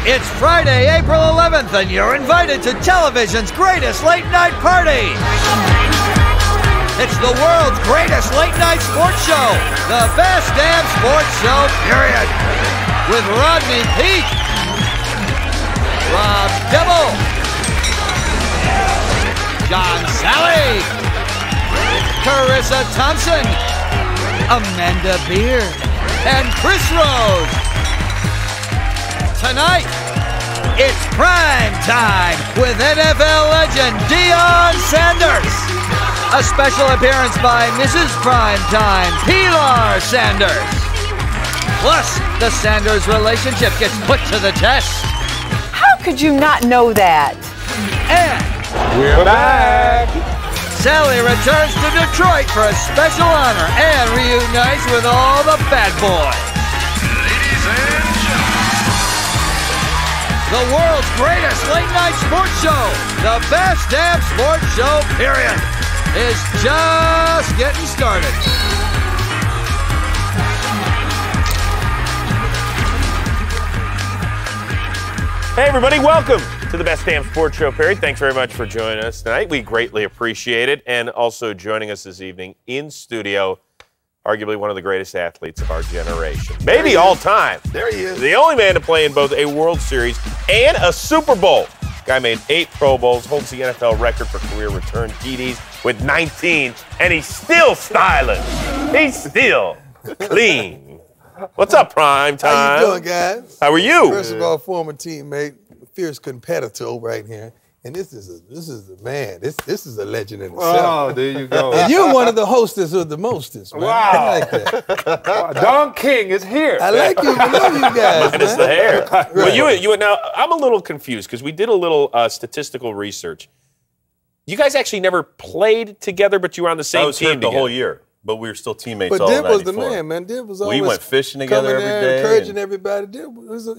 It's Friday, April 11th, and you're invited to television's greatest late-night party. It's the world's greatest late-night sports show, the best damn sports show, period. With Rodney Peete, Rob Dibble, John Salley, Charissa Thompson, Amanda Beard, and Chris Rose. Tonight, it's prime time with NFL legend Deion Sanders. A special appearance by Mrs. Primetime, Pilar Sanders. Plus, the Sanders relationship gets put to the test. How could you not know that? And we're back. Sally returns to Detroit for a special honor and reunites with all the Bad Boys. Ladies and gentlemen, the world's greatest late-night sports show, the best damn sports show, period, is just getting started. Hey everybody, welcome to the Best Damn Sports Show, period. Thanks very much for joining us tonight. We greatly appreciate it. And also joining us this evening in studio, arguably one of the greatest athletes of our generation. Maybe all time. There he is. The only man to play in both a World Series and a Super Bowl. Guy made 8 Pro Bowls, holds the NFL record for career return TDs with 19, and he's still styling. He's still clean. What's up, Prime Time? How you doing, guys? How are you? First of all, former teammate, fierce competitor right here. And this is a man. This is a legend in itself. Oh, there you go. And you're one of the hostess of the mostest, man. Wow. I like that. Wow. Don King is here. I like you. I love you guys. And it's the hair. Right. Well, you now, I'm a little confused because we did a little statistical research. You guys actually never played together, but you were on the same team the whole year. But we were still teammates But all Dib was 94. the man, man. Dib was always We went fishing together coming every there, day. encouraging everybody. Dib,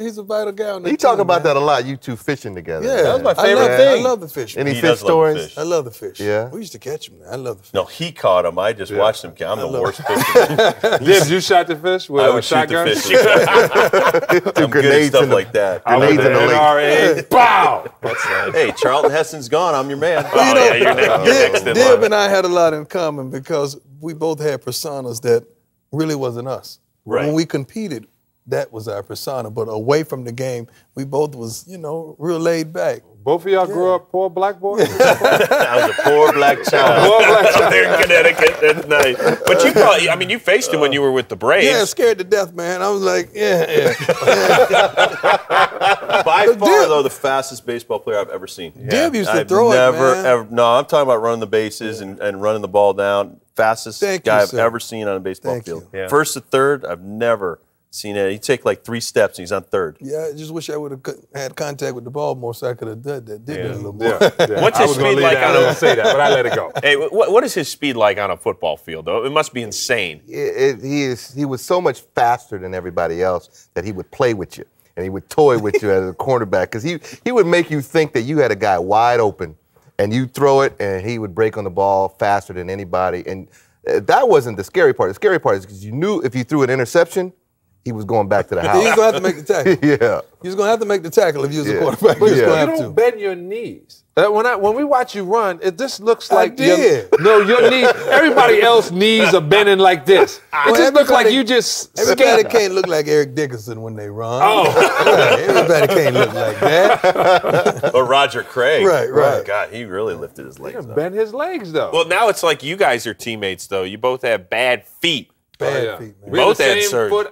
he's a vital guy on the You team, talk about man. that a lot, you two fishing together. Yeah. That was my favorite I thing. love the fish. Any He fish does love the stories? fish. I love the fish. Yeah. We used to catch them. I love the fish. No, he caught him. I just watched him. I'm the worst fisherman. Dib, you shot the fish with I a would shoot shotgun? the fish. I'm good at stuff like that. Grenades in the lake. NRA. Bow! That's nice. Hey, Charlton Heston's gone. I'm your man. Oh, yeah, you're next in Dib line. and I had a lot in common because we both had personas that really wasn't us. Right. When we competed, that was our persona. But away from the game, we both was, real laid back. Both of y'all grew up poor black boys? I was a poor black child. Poor black child. There in Connecticut. That's nice. But you probably, you faced him when you were with the Braves. Yeah, scared to death, man. I was like, yeah. By But far, Dib- though, the fastest baseball player I've ever seen. Dib used to I've throw never, it, man. ever. No, I'm talking about running the bases and running the ball down. Fastest Thank guy you, I've sir. ever seen on a baseball Thank field. you. Yeah. First to third, I've never seen it. He'd take like 3 steps and he's on third. Yeah, I just wish I would have had contact with the ball more so I could have done that. Did it a little more. Yeah. What's I his was gonna speed leave like that. I on was a- going to say that, but I let it go. Hey, what is his speed like on a football field, though? It must be insane. He was so much faster than everybody else that he would play with you and he would toy with you as a cornerback because he would make you think that you had a guy wide open and you throw it and he would break on the ball faster than anybody. And that wasn't the scary part. The scary part is because you knew if you threw an interception, he was going back to the He was house. going to have to make the tackle. Yeah. He was going to have to make the tackle if you was a Yeah. quarterback. He was Yeah. going to You have don't to. bend your knees. When we watch you run, it just looks I like did. your knees. Everybody else's knees are bending like this. It just looks like you just. Everybody can't look like Eric Dickerson when they run. Oh. Right, everybody can't look like that. Or Roger Craig. Right. Oh, God, he really lifted his legs up. Bend his legs though. Well, now it's like you guys are teammates, though. You both have bad feet. Bad feet, man. We had Both the had same surgery.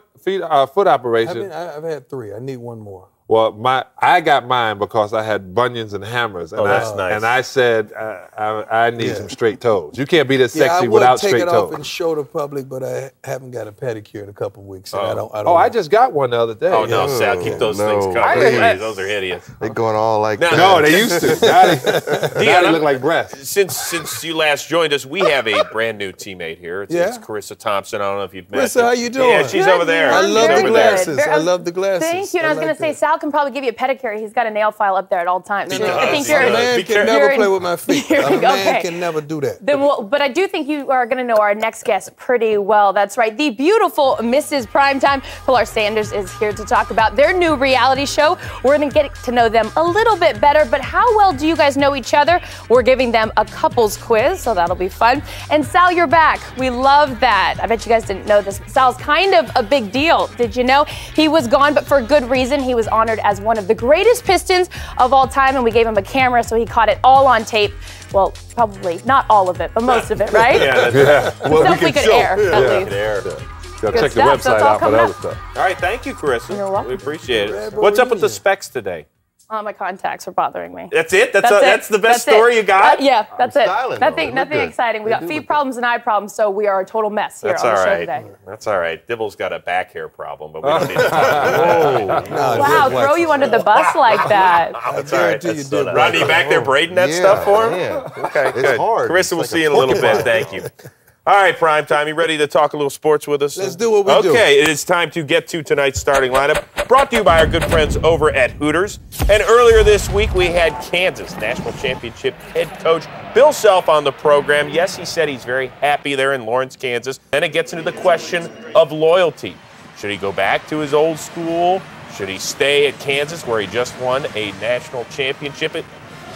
foot operation. I've had 3. I need one more. Well, I got mine because I had bunions and hammers, and that's nice. And I said I need some straight toes. You can't be this Yeah, I sexy would without take straight it off and toes. show the public, but I haven't got a pedicure in a couple of weeks. So I don't I just got one the other day. Oh, no, Sal, keep those things no, covered. please. Please. Those are hideous. They're going all like that. No, they used to. Now they look like breasts. Since you last joined us, we have a brand new teammate here. It's Yeah? Charissa Thompson. I don't know if you've met Charissa, her. how you doing? Yeah, she's over there. I love She's the over there. glasses. I love the glasses. Thank you. And I was going to say, Sal Sal can probably give you a pedicure. He's got a nail file up there at all times. I think a man can never play with my feet. A man can never do that. But I do think you are going to know our next guest pretty well. That's right. The beautiful Mrs. Primetime, Pilar Sanders, is here to talk about their new reality show. We're going to get to know them a little bit better, but how well do you guys know each other? We're giving them a couples quiz, so that'll be fun. And Sal, you're back. We love that. I bet you guys didn't know this, but Sal's kind of a big deal. Did you know? He was gone, but for good reason. He was honored as one of the greatest Pistons of all time, and we gave him a camera so he caught it all on tape. Well, probably not all of it, but most of it, right? Yeah. Well, we could air, at least. Go check the website out for the other stuff. All right, thank you, Charissa. You're welcome. We appreciate it. What's up with the specs today? My contacts are bothering me. That's it? That's the best story you got? Yeah, that's it. Nothing exciting. We got feet problems and eye problems, so we are a total mess here on the show today. That's all right. Dibble's got a back hair problem, but we don't need to talk about it. Wow, throw you under the bus like that. That's all right. Rodney, back there braiding that stuff for him? Yeah. Okay, It's good. hard. Carissa, we'll It's like see you a in a little bit. porcupine. Thank you. All right, Primetime, you ready to talk a little sports with us? Let's do what we do. Okay, it is time to get to tonight's starting lineup, brought to you by our good friends over at Hooters. And earlier this week, we had Kansas National Championship head coach Bill Self on the program. Yes, he said he's very happy there in Lawrence, Kansas. Then it gets into the question of loyalty. Should he go back to his old school? Should he stay at Kansas, where he just won a national championship?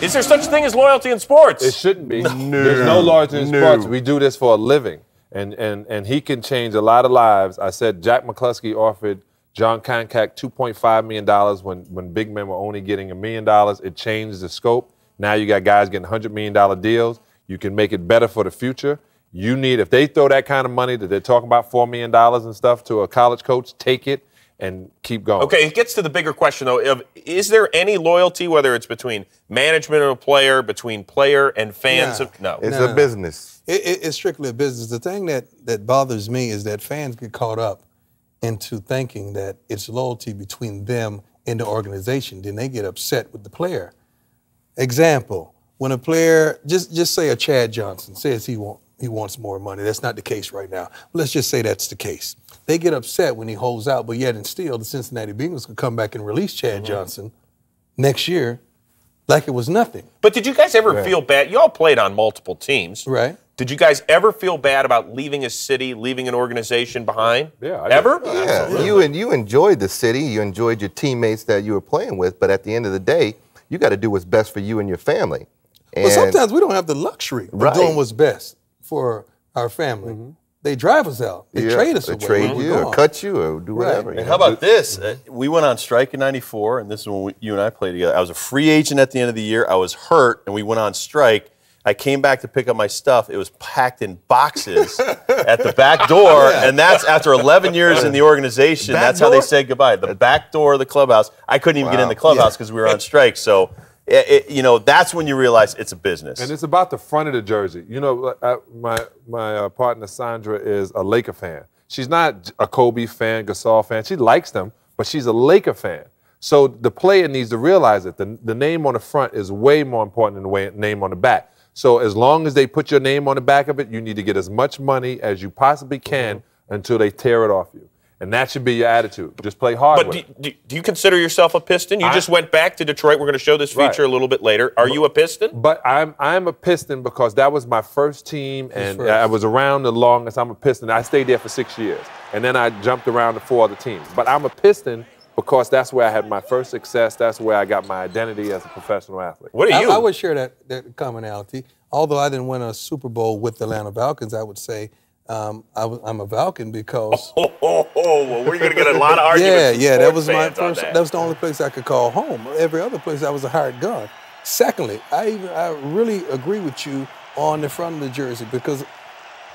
Is there such a thing as loyalty in sports? It shouldn't be. There's no loyalty in sports. We do this for a living. And he can change a lot of lives. I said Jack McCluskey offered John Concack $2.5 million when big men were only getting $1 million. It changed the scope. Now you got guys getting $100 million deals. You can make it better for the future. If they throw that kind of money that they're talking about, $4 million and stuff to a college coach, take it and keep going. Okay, it gets to the bigger question, though, of is there any loyalty, whether it's between management of a player, between player and fans? No. It's a business. It's strictly a business. The thing that bothers me is that fans get caught up into thinking that it's loyalty between them and the organization. Then they get upset with the player. Example, when a player, just say a Chad Johnson says he wants more money. That's not the case right now. Let's just say that's the case. They get upset when he holds out, but yet and still the Cincinnati Bengals could come back and release Chad Johnson next year like it was nothing. But did you guys ever feel bad? You all played on multiple teams. Right. Did you guys ever feel bad about leaving a city, leaving an organization behind? Yeah. Ever? Yeah. You enjoyed the city. You enjoyed your teammates that you were playing with. But at the end of the day, you got to do what's best for you and your family. But sometimes we don't have the luxury of doing what's best for our family. They drive us out. They trade us away. They trade you or cut you or do whatever. And how about this? We went on strike in '94, and this is when you and I played together. I was a free agent at the end of the year. I was hurt, and we went on strike. I came back to pick up my stuff. It was packed in boxes at the back door, and that's after 11 years in the organization. That's how they said goodbye. The back door of the clubhouse. I couldn't even get in the clubhouse because we were on strike. So, that's when you realize it's a business. And it's about the front of the jersey. You know, my partner Sandra is a Laker fan. She's not a Kobe fan, Gasol fan. She likes them, but she's a Laker fan. So the player needs to realize that the name on the front is way more important than the name on the back. So as long as they put your name on the back of it, you need to get as much money as you possibly can until they tear it off you. And that should be your attitude. Just play hard with it. But do you consider yourself a Piston? You just went back to Detroit. We're going to show this feature a little bit later. Are you a Piston? But I'm a Piston because that was my first team, and I was around the longest. I'm a Piston. I stayed there for 6 years, and then I jumped around to 4 other teams. But I'm a Piston because that's where I had my first success. That's where I got my identity as a professional athlete. What are you? I would share that commonality. Although I didn't win a Super Bowl with the Atlanta Falcons, I would say I'm a Falcon because. Well, we're going to get a lot of arguments. Yeah, that was my first. That was the only place I could call home. Every other place I was a hired gun. Secondly, I really agree with you on the front of the jersey because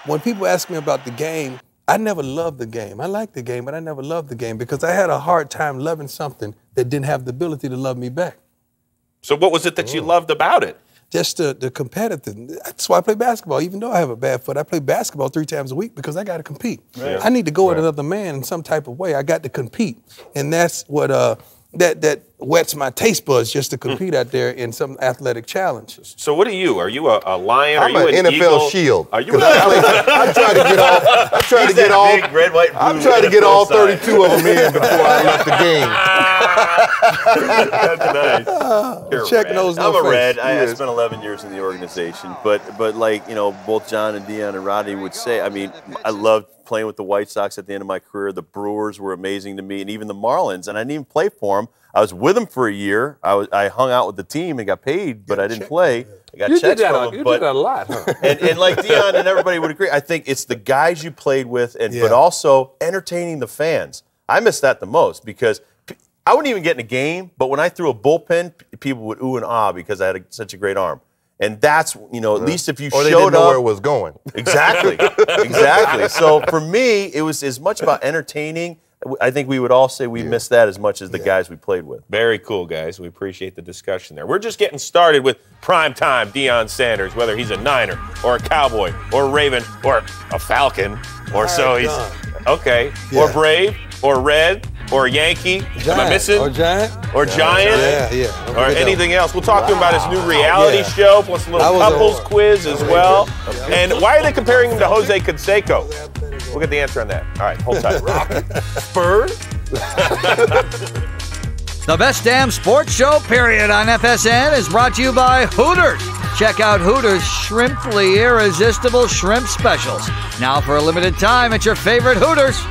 when people ask me about the game, I never loved the game. I liked the game, but I never loved the game because I had a hard time loving something that didn't have the ability to love me back. So what was it that you loved about it? Just the competitive. That's why I play basketball. Even though I have a bad foot, I play basketball 3 times a week because I got to compete. I need to go at another man in some type of way. I got to compete, and that's what that whets my taste buds just to compete out there in some athletic challenge. So what are you? Are you a lion? I'm are you an NFL eagle? shield. Are you? I'm trying to get all. I'm trying to get all. Big red, white, blue I'm trying to get all 32 of them in before I left the game. That's nice. You're Check red. nose, I'm no a face. red. I spent 11 years in the organization, but like, you know, both John and Deion and Rodney would say, I mean, I loved playing with the White Sox at the end of my career. The Brewers were amazing to me, and even the Marlins. And I didn't even play for them. I was with them for a year. I hung out with the team and got paid, but I didn't play. I got checks from them. You did that a lot, huh? And like Deion and everybody would agree, I think it's the guys you played with, but also entertaining the fans. I miss that the most because I wouldn't even get in a game, but when I threw a bullpen, people would ooh and ah because I had such a great arm. And that's, you know, at least if you or showed they didn't know up. where it was going. Exactly. Exactly. So for me, it was as much about entertaining. I think we would all say we missed that as much as the guys we played with. Very cool, guys. We appreciate the discussion there. We're just getting started with primetime Deion Sanders, whether he's a Niner or a Cowboy or a Raven or a Falcon or so he's okay, or Brave or Red or Yankee. Am I missing? Or Giant. Or Giant. Yeah. Or anything else. We'll talk to him about his new reality show, plus a little couples quiz as well. And why are they comparing him to Jose Canseco? We'll get the answer on that. All right, hold tight. Spurs? The best damn sports show, period, on FSN is brought to you by Hooters. Check out Hooters' Shrimply Irresistible Shrimp Specials. Now for a limited time at your favorite Hooters.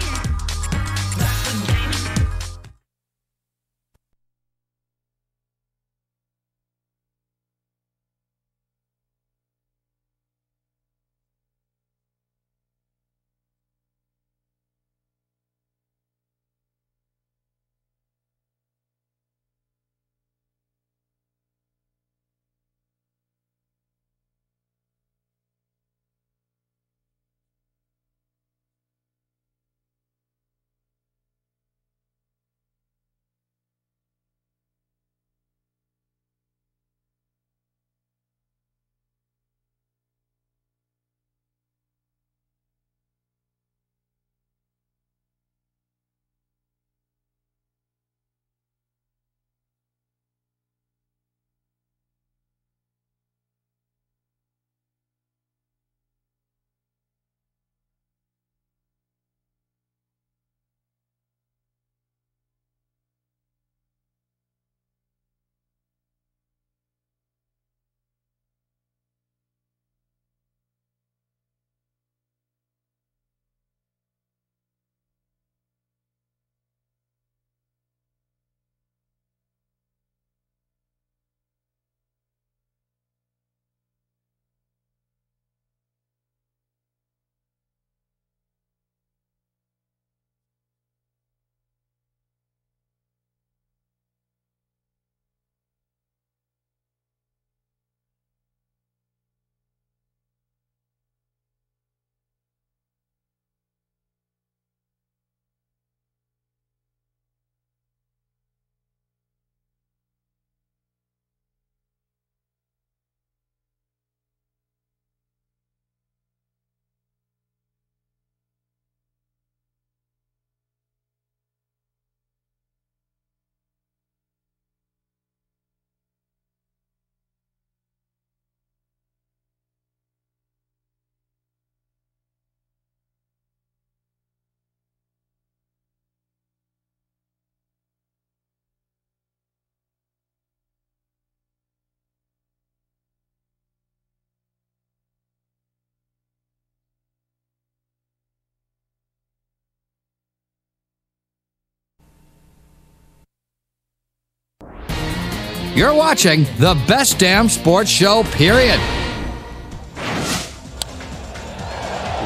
You're watching the best damn sports show, period.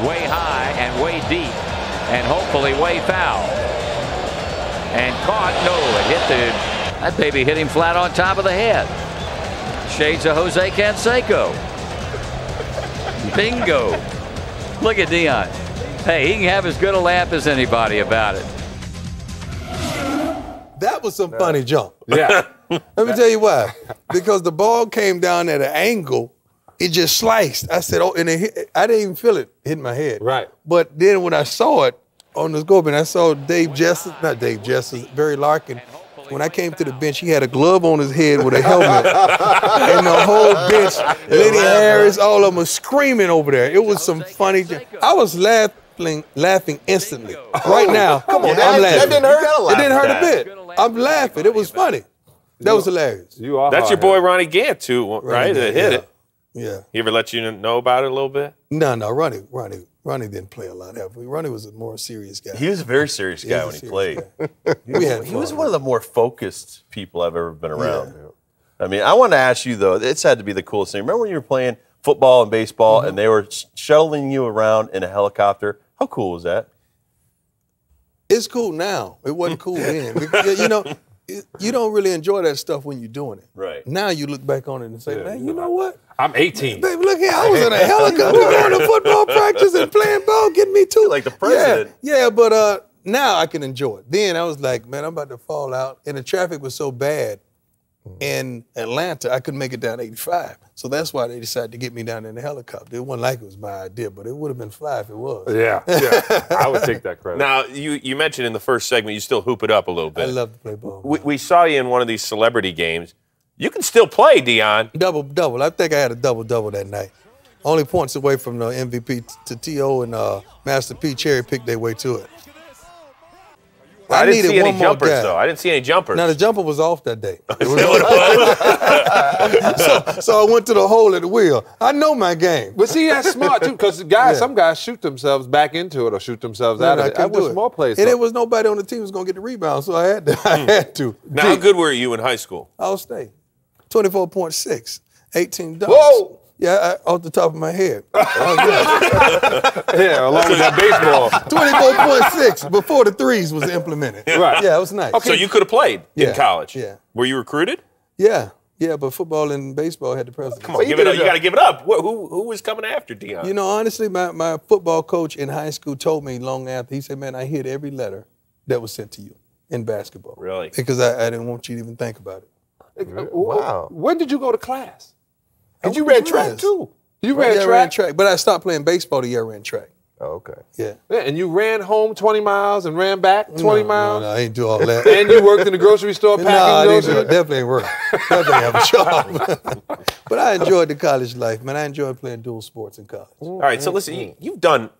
Way high and way deep and hopefully way foul. And caught. No, it hit that baby hit him flat on top of the head. Shades of Jose Canseco. Bingo. Look at Deion. Hey, he can have as good a laugh as anybody about it. That was some funny jump. Yeah. Let me tell you why. Because the ball came down at an angle, it just sliced. I said, oh, and it hit, I didn't even feel it hit my head. Right. But then when I saw it on the scope, and I saw Barry Larkin When I came to the bench, he had a glove on his head with a helmet. And the whole bench, Lenny Harris, all of them were screaming over there. It was some funny. I was laughing instantly. Right now, Come on, I'm that laughing. didn't hurt. It didn't hurt a bit. I'm laughing. It was funny. That was hilarious. That's your boy Ronnie Gant too, right? That hit it. Yeah. He ever let you know about it a little bit? No, Ronnie didn't play a lot. Ronnie was a more serious guy. He was a very serious guy when he played. He was one of the more focused people I've ever been around. Yeah. I mean, I want to ask you, though, it's had to be the coolest thing. Remember when you were playing football and baseball and they were shuttling you around in a helicopter? How cool was that? It's cool now. It wasn't cool then. Because, you know, you don't really enjoy that stuff when you're doing it. Right. Now you look back on it and say, man, you know what? I'm 18. Baby, look here. I was in a helicopter going to football practice and playing ball, getting me too. Like the president. Yeah, but now I can enjoy it. Then I was like, man, I'm about to fall out. And the traffic was so bad in Atlanta, I couldn't make it down 85. So that's why they decided to get me down in the helicopter. It wasn't like it was my idea, but it would have been fly if it was. Yeah. I would take that credit. Now, you mentioned in the first segment you still hoop it up a little bit. I love to play ball. We saw you in one of these celebrity games. You can still play, Deion. Double. I think I had a double that night. Only points away from the MVP to T.O. and Master P cherry picked their way to it. I didn't see any jumpers, though. I didn't see any jumpers. Now, the jumper was off that day. So I went to the hole at the wheel. I know my game. But see, that's smart, too, because some guys shoot themselves back into it or shoot themselves out of it. I wish more players. And there was nobody on the team who was going to get the rebound, so I had to. Now, how good were you in high school? I'll stay. 24.6, 18 dunks. Whoa! Yeah, off the top of my head. Yeah, along with that baseball. 24.6 before the threes was implemented. Right. Yeah, it was nice. Okay. So you could have played in college. Yeah. Were you recruited? Yeah, but football and baseball had the president. Come on, give it up. You got to give it up. Who was coming after Deion? You know, honestly, my football coach in high school told me long after, he said, man, I hid every letter that was sent to you in basketball. Really? Because I didn't want you to even think about it. Wow. When did you go to class? Because you ran track, too. You ran track? I ran track, but I stopped playing baseball the year I ran track. Oh, okay. Yeah. And you ran home 20 miles and ran back 20 miles? No, I ain't do all that. And you worked in the grocery store packing groceries? Definitely ain't work. Definitely have a job. But I enjoyed the college life, man. I enjoyed playing dual sports in college. All right, so listen, you've done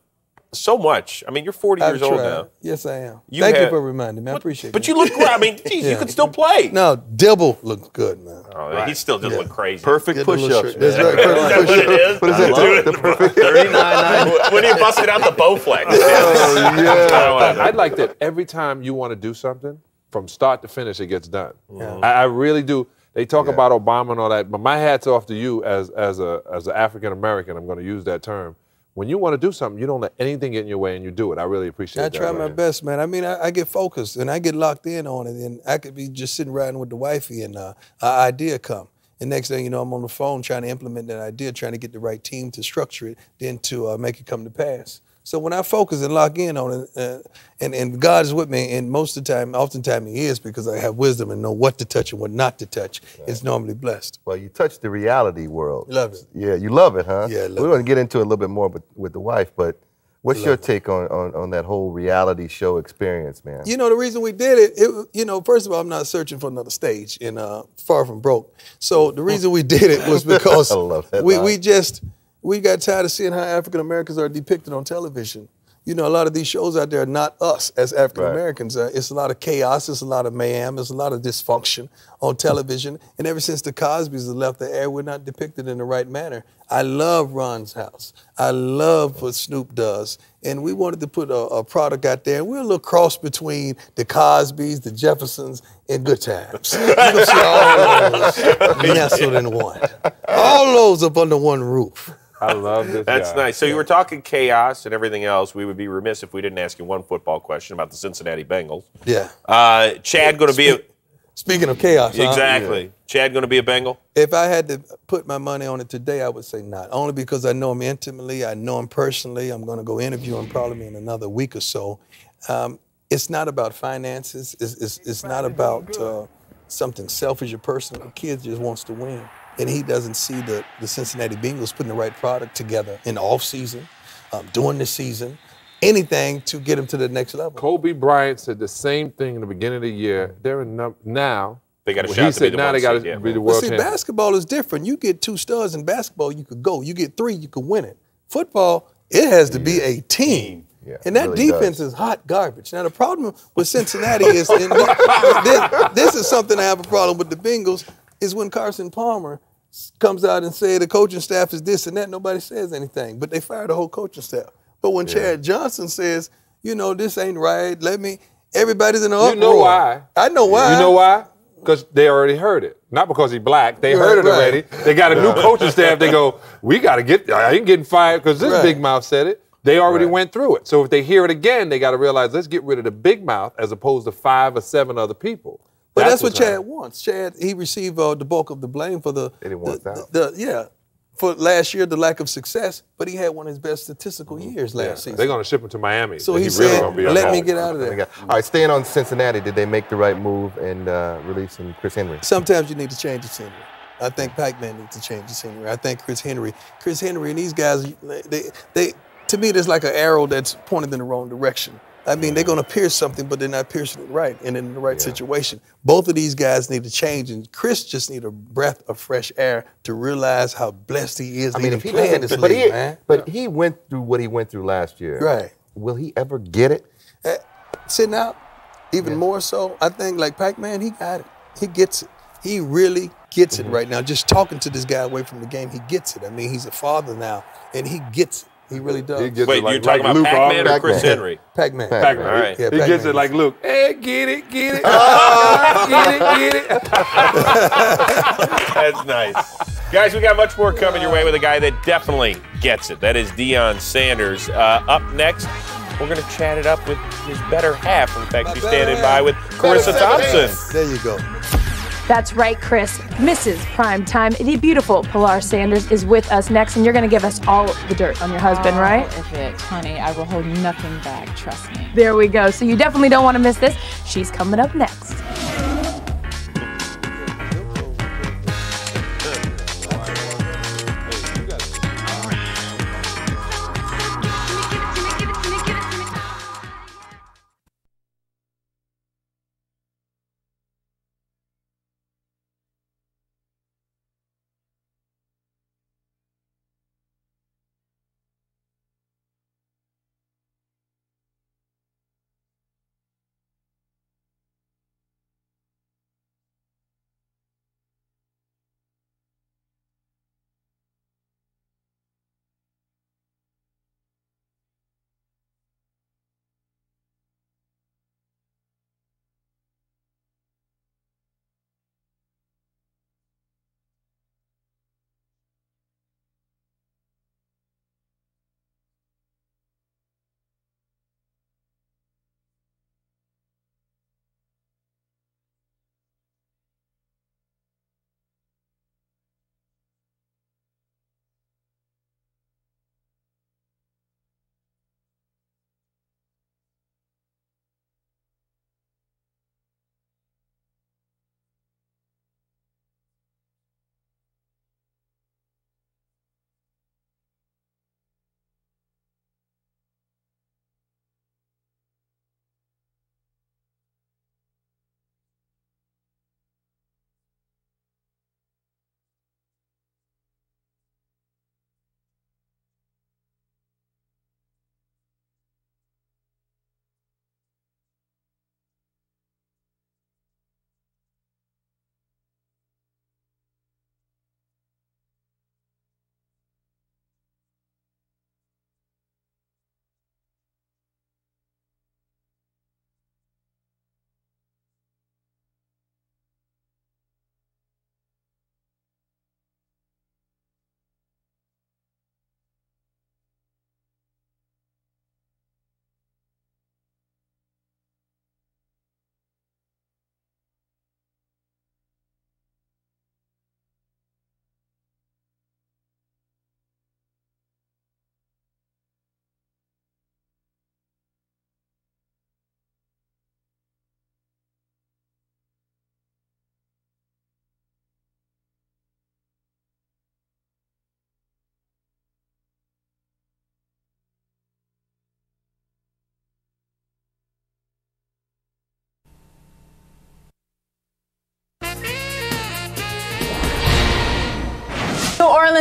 so much. I mean, you're 40 years old now. Yes, I am. Thank you for reminding me. I appreciate it. But you look great. I mean, geez, you could still play. No, Dibble looks good, man. Oh, he still does look crazy. Perfect push-ups. That's right. Is that what it is? What is that? The perfect 39.9. When you busted out the Bowflex. I'd like that every time you want to do something, from start to finish, it gets done. Yeah. I really do. They talk about Obama and all that, but my hat's off to you as an African American. I'm going to use that term. When you want to do something, you don't let anything get in your way and you do it. I really appreciate that. I try my best, man. I mean, I get focused and I get locked in on it, and I could be just sitting riding with the wifey and an idea come. And next thing you know, I'm on the phone trying to implement that idea, trying to get the right team to structure it, then to make it come to pass. So when I focus and lock in on it, and God is with me, and most of the time, oftentimes He is, because I have wisdom and know what to touch and what not to touch, it's normally blessed. Well, you touch the reality world. Love it. Yeah, you love it, huh? Yeah, I love We're going to get into it a little bit more with the wife, but what's your take on that whole reality show experience, man? You know, the reason we did it, you know, first of all, I'm not searching for another stage and far from broke. So the reason we did it was because I love that we got tired of seeing how African Americans are depicted on television. You know, a lot of these shows out there are not us as African Americans. It's a lot of chaos, it's a lot of mayhem, it's a lot of dysfunction on television. And ever since the Cosbys have left the air, we're not depicted in the right manner. I love Ron's House. I love what Snoop does. And we wanted to put a product out there. We're a little cross between the Cosbys, the Jeffersons, and Good Times. You can see all those nestled in one. All those up under one roof. I love this That's guy. nice. So you were talking chaos and everything else. We would be remiss if we didn't ask you one football question about the Cincinnati Bengals. Yeah. Chad going to be a... Speaking of chaos. Exactly. Yeah. Chad going to be a Bengal? If I had to put my money on it today, I would say not. Only because I know him intimately. I know him personally. I'm going to go interview him probably in another week or so. It's not about finances. It's not about something selfish or personal. The kid just wants to win. And he doesn't see the Cincinnati Bengals putting the right product together in the offseason, during the season, anything to get him to the next level. Kobe Bryant said the same thing in the beginning of the year. They're in now. They got a Well, shot he to be said the now one they got seed, to yeah. be the But world see, champion. basketball is different. You get 2 studs in basketball, you could go. You get 3, you could win it. Football, it has to be a team. Yeah, And that really defense does. is hot garbage. Now, the problem with Cincinnati is, and this is something I have a problem with the Bengals, is when Carson Palmer comes out and says the coaching staff is this and that, nobody says anything. But they fire the whole coaching staff. But when Chad Johnson says, you know, this ain't right, everybody's in an uproar. You know why? I know why. You know why? Because they already heard it. Not because he's black. They heard it right. already. They got a new coaching staff. They go, we got to get, I ain't getting fired because this big mouth said it. They already went through it. So if they hear it again, they got to realize, let's get rid of the big mouth as opposed to 5 or 7 other people. But that's what what's Chad happening. wants. Chad, he received the bulk of the blame for They didn't want that. for last year, the lack of success, but he had one of his best statistical years last season. They're going to ship him to Miami. So and he he really said, gonna be let on me home. get out of there. All right, staying on Cincinnati, did they make the right move in releasing Chris Henry? Sometimes you need to change the scenery. I think Pac-Man needs to change the scenery. I think Chris Henry and these guys, they to me, there's like an arrow that's pointed in the wrong direction. I mean, they're going to pierce something, but they're not piercing it right and in the right situation. Both of these guys need to change, and Chris just need a breath of fresh air to realize how blessed he is. I mean, to if he play in doesn't, this league, man. but he went through what he went through last year. Right. Will he ever get it? Sitting out, even more so, I think like Pac-Man, he got it. He gets it. He really gets it right now. Just talking to this guy away from the game, he gets it. I mean, he's a father now, and he gets it. He really does. He gets Wait, it like, you're talking like about Luke Pac-Man or Armstrong. Chris Henry? Pac-Man. Pac-Man. All right. Yeah, He gets Pac-Man. it like Luke. Hey, get it. Get it. That's nice. Guys, we got much more coming your way with a guy that definitely gets it. That is Deion Sanders. Up next, we're going to chat it up with his better half. In fact, she's standing by with Charissa Thompson. There you go. That's right, Chris. Mrs. Primetime, the beautiful Pilar Sanders is with us next, and you're going to give us all the dirt on your husband, right? If it, honey, I will hold nothing back, trust me. There we go. So you definitely don't want to miss this. She's coming up next.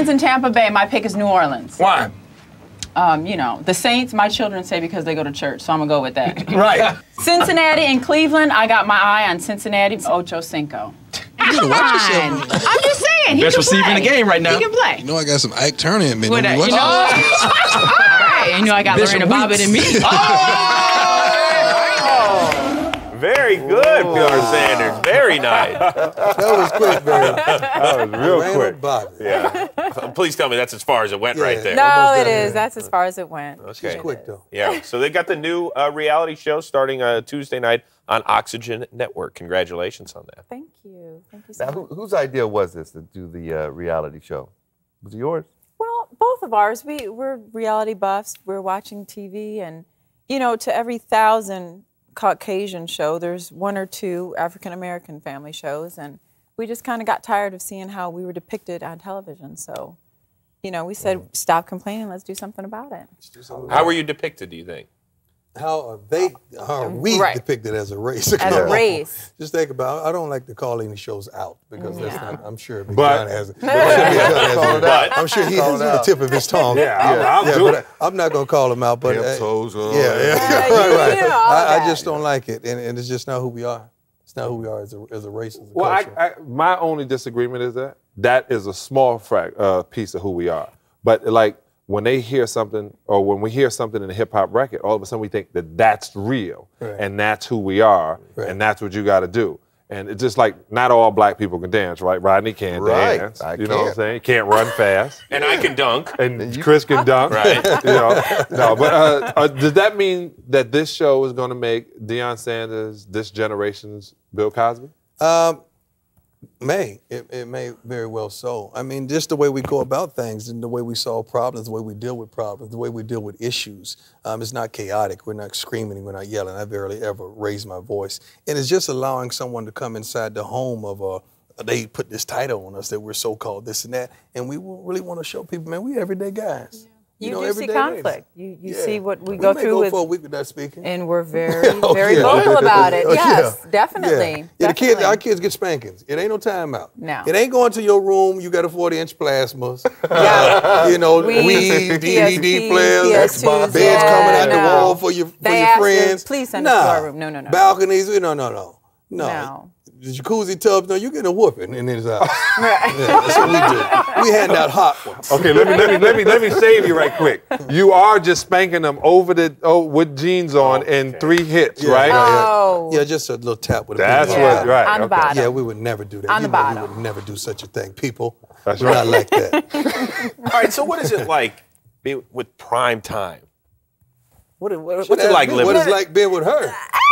Orleans and Tampa Bay. My pick is New Orleans. Why? You know, the Saints, my children say because they go to church, so I'm going to go with that. Right. Cincinnati and Cleveland, I got my eye on Cincinnati. Ocho Cinco. You watch yourself. I'm just saying. He Best can receiver play. in the game right now. He can play. You know I got some Ike Turner in me. All right. You know I got Bishop Lorena Bobbitt in me. Very good, Pilar Sanders. Very nice. That was quick, baby. That was real quick. Bobby. Yeah. Please tell me that's as far as it went right there. No, it is. That's as far as it went. Okay. She's quick, though. Yeah. So they got the new reality show starting Tuesday night on Oxygen Network. Congratulations on that. Thank you. Thank you so Now, much. whose idea was this to do the reality show? Was it yours? Well, both of ours. We're reality buffs. We're watching TV, and you know, to every 1,000 Caucasian show, there's 1 or 2 African American family shows, and we just kind of got tired of seeing how we were depicted on television. So, you know, we said, stop complaining. Let's do something about it. How were you depicted, do you think? How are we depicted as a race? As a race. Just think about it. I don't like to call any shows out because that's not, I'm sure Big But- John has it. I'm sure he has the tip of his tongue. I'll do but it. I'm not going to call him out, but Toes up. right. all I that. just don't like it, and it's just not who we are. It's not who we are as a race, as a Well, culture. my only disagreement is that is a small piece of who we are. But like when they hear something, or when we hear something in a hip hop record, all of a sudden we think that that's real, and that's who we are, and that's what you got to do. And it's just like not all black people can dance, right? Rodney can't dance. I you know what I'm can't. saying? He can't run fast. And I can dunk. And Chris can dunk. Right. You know, no, but does that mean that this show is going to make Deion Sanders this generation's Bill Cosby? It may very well so. I mean, just the way we go about things and the way we solve problems, the way we deal with problems, the way we deal with issues. It's not chaotic. We're not screaming. We're not yelling. I barely ever raise my voice. And it's just allowing someone to come inside the home of they put this title on us that we're so-called this and that. And we really want to show people, man, we everyday guys. You know, do see everyday conflict. ladies. You see what we We go may through go with, for a week without speaking. and we're very vocal about it. Oh, Yes, yeah. definitely. Yeah, definitely. our kids get spankings. It ain't no timeout. No. It ain't going to your room. You got a 40-inch plasmas. Yeah. Weed, DVD PSPs, players, PS2s, beds coming out the no. wall for your They asked us, friends. please send us to our room. No. Balconies. No. No. The jacuzzi tubs. No, you getting a whooping in his house. Yeah, that's what we do. We hand out hot ones. Okay, let me save you right quick. You are just spanking them with jeans on in 3 hits, right? Oh. Yeah, just a little tap with a That's pinky. what, right? On the okay. bottom. Yeah, we would never do that. On the We bottom. would never do such a thing, people. That's We're right. not like that. All right, so what is it like with prime time? What's Should it like ask me living? what it's like being with her.